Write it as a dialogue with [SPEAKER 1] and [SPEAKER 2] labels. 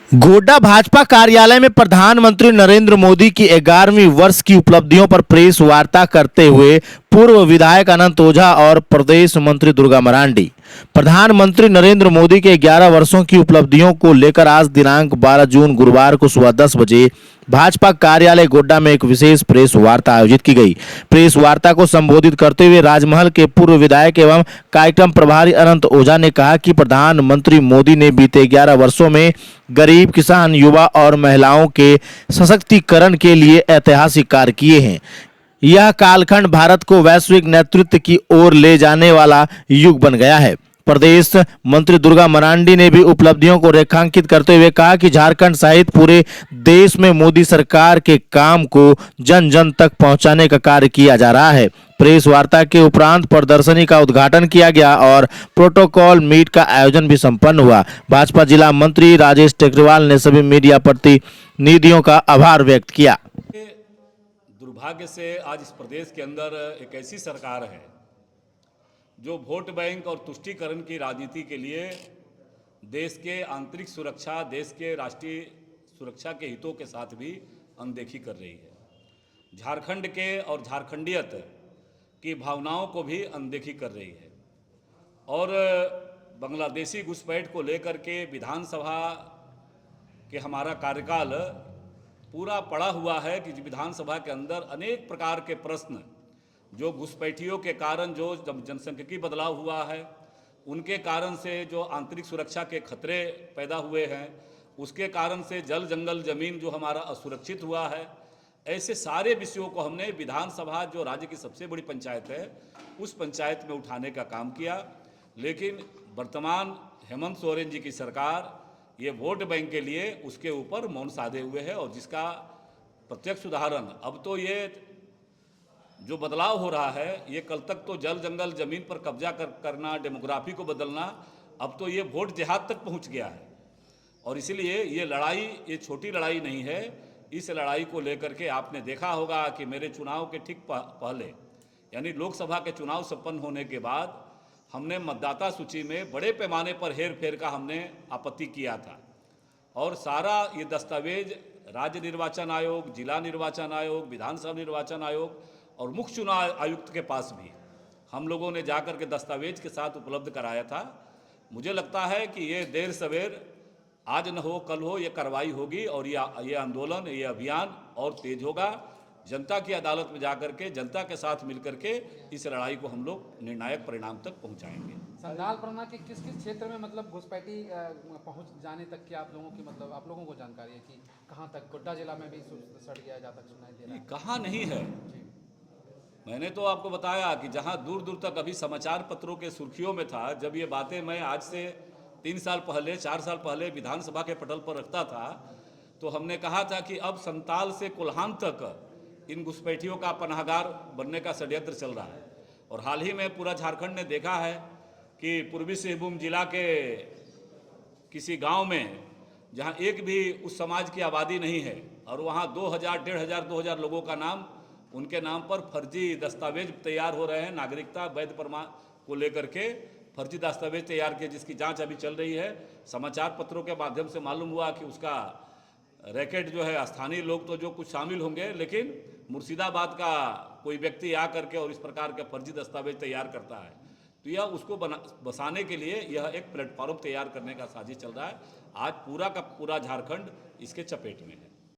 [SPEAKER 1] गोड्डा भाजपा कार्यालय में प्रधानमंत्री नरेंद्र मोदी की 11वीं वर्ष की उपलब्धियों पर प्रेस वार्ता करते हुए पूर्व विधायक अनंत ओझा और प्रदेश मंत्री दुर्गा मरांडी। प्रधानमंत्री नरेंद्र मोदी के 11 वर्षों की उपलब्धियों को लेकर आज दिनांक 12 जून गुरुवार को सुबह 10 बजे भाजपा कार्यालय गोड्डा में एक विशेष प्रेस वार्ता आयोजित की गई। प्रेस वार्ता को संबोधित करते हुए राजमहल के पूर्व विधायक एवं कार्यक्रम प्रभारी अनंत ओझा ने कहा कि प्रधानमंत्री मोदी ने बीते 11 वर्षों में गरीब, किसान, युवा और महिलाओं के सशक्तिकरण के लिए ऐतिहासिक कार्य किए हैं। यह कालखंड भारत को वैश्विक नेतृत्व की ओर ले जाने वाला युग बन गया है। प्रदेश मंत्री दुर्गा मरांडी ने भी उपलब्धियों को रेखांकित करते हुए कहा कि झारखंड सहित पूरे देश में मोदी सरकार के काम को जन जन तक पहुंचाने का कार्य किया जा रहा है। प्रेस वार्ता के उपरांत प्रदर्शनी का उद्घाटन किया गया और प्रोटोकॉल मीट का आयोजन भी संपन्न हुआ। भाजपा जिला मंत्री राजेश टेकरीवाल ने सभी मीडिया प्रतिनिधियों का आभार व्यक्त किया।
[SPEAKER 2] दुर्भाग्य से आज इस प्रदेश के अंदर एक ऐसी सरकार है जो वोट बैंक और तुष्टीकरण की राजनीति के लिए देश के आंतरिक सुरक्षा, देश के राष्ट्रीय सुरक्षा के हितों के साथ भी अनदेखी कर रही है। झारखंड के और झारखंडियत की भावनाओं को भी अनदेखी कर रही है और बांग्लादेशी घुसपैठ को लेकर के विधानसभा के हमारा कार्यकाल पूरा पड़ा हुआ है कि विधानसभा के अंदर अनेक प्रकार के प्रश्न जो घुसपैठियों के कारण जो जनसांख्यिकीय बदलाव हुआ है, उनके कारण से जो आंतरिक सुरक्षा के खतरे पैदा हुए हैं, उसके कारण से जल जंगल जमीन जो हमारा असुरक्षित हुआ है, ऐसे सारे विषयों को हमने विधानसभा जो राज्य की सबसे बड़ी पंचायत है उस पंचायत में उठाने का काम किया। लेकिन वर्तमान हेमंत सोरेन जी की सरकार ये वोट बैंक के लिए उसके ऊपर मौन साधे हुए है और जिसका प्रत्यक्ष उदाहरण अब तो ये जो बदलाव हो रहा है, ये कल तक तो जल जंगल जमीन पर कब्जा करना, डेमोग्राफी को बदलना, अब तो ये वोट जिहाद तक पहुंच गया है। और इसलिए ये लड़ाई ये छोटी लड़ाई नहीं है। इस लड़ाई को लेकर के आपने देखा होगा कि मेरे चुनाव के ठीक पहले यानी लोकसभा के चुनाव संपन्न होने के बाद हमने मतदाता सूची में बड़े पैमाने पर हेर फेर का हमने आपत्ति किया था और सारा ये दस्तावेज राज्य निर्वाचन आयोग, जिला निर्वाचन आयोग, विधानसभा निर्वाचन आयोग और मुख्य चुनाव आयुक्त के पास भी हम लोगों ने जाकर के दस्तावेज के साथ उपलब्ध कराया था। मुझे लगता है कि ये देर सवेर आज न हो कल हो ये कार्रवाई होगी और ये आंदोलन, ये अभियान और तेज होगा। जनता की अदालत में जाकर के जनता के साथ मिलकर के इस लड़ाई को हम लोग निर्णायक परिणाम तक पहुंचाएंगे।
[SPEAKER 3] संडाल प्रना के किस किस क्षेत्र में मतलब घुसपैठी पहुंच जाने तक की आप लोगों की मतलब आप लोगों को जानकारी है कि कहां तक? गोड्डा जिला में भी सड़ गया जहाँ तक सुनाई दे रहा है।
[SPEAKER 2] कहाँ नहीं है। मैंने तो आपको बताया कि जहां दूर दूर तक अभी समाचार पत्रों के सुर्खियों में था, जब ये बातें मैं आज से 3 साल पहले 4 साल पहले विधानसभा के पटल पर रखता था तो हमने कहा था कि अब संताल से कोल्हान तक इन घुसपैठियों का पनाहगार बनने का षड्यंत्र चल रहा है। और हाल ही में पूरा झारखंड ने देखा है कि पूर्वी सिंहभूम जिला के किसी गांव में जहां एक भी उस समाज की आबादी नहीं है और वहां 2000, 1500, 2000 लोगों का नाम उनके नाम पर फर्जी दस्तावेज तैयार हो रहे हैं। नागरिकता वैध प्रमाण को लेकर के फर्जी दस्तावेज तैयार किए जिसकी जांच अभी चल रही है। समाचार पत्रों के माध्यम से मालूम हुआ कि उसका रैकेट जो है स्थानीय लोग तो जो कुछ शामिल होंगे, लेकिन मुर्शिदाबाद का कोई व्यक्ति आ करके और इस प्रकार के फर्जी दस्तावेज तैयार करता है। तो यह उसको बसाने के लिए यह एक प्लेटफॉर्म तैयार करने का साजिश चल रहा है। आज पूरा का पूरा झारखंड इसके चपेट में है।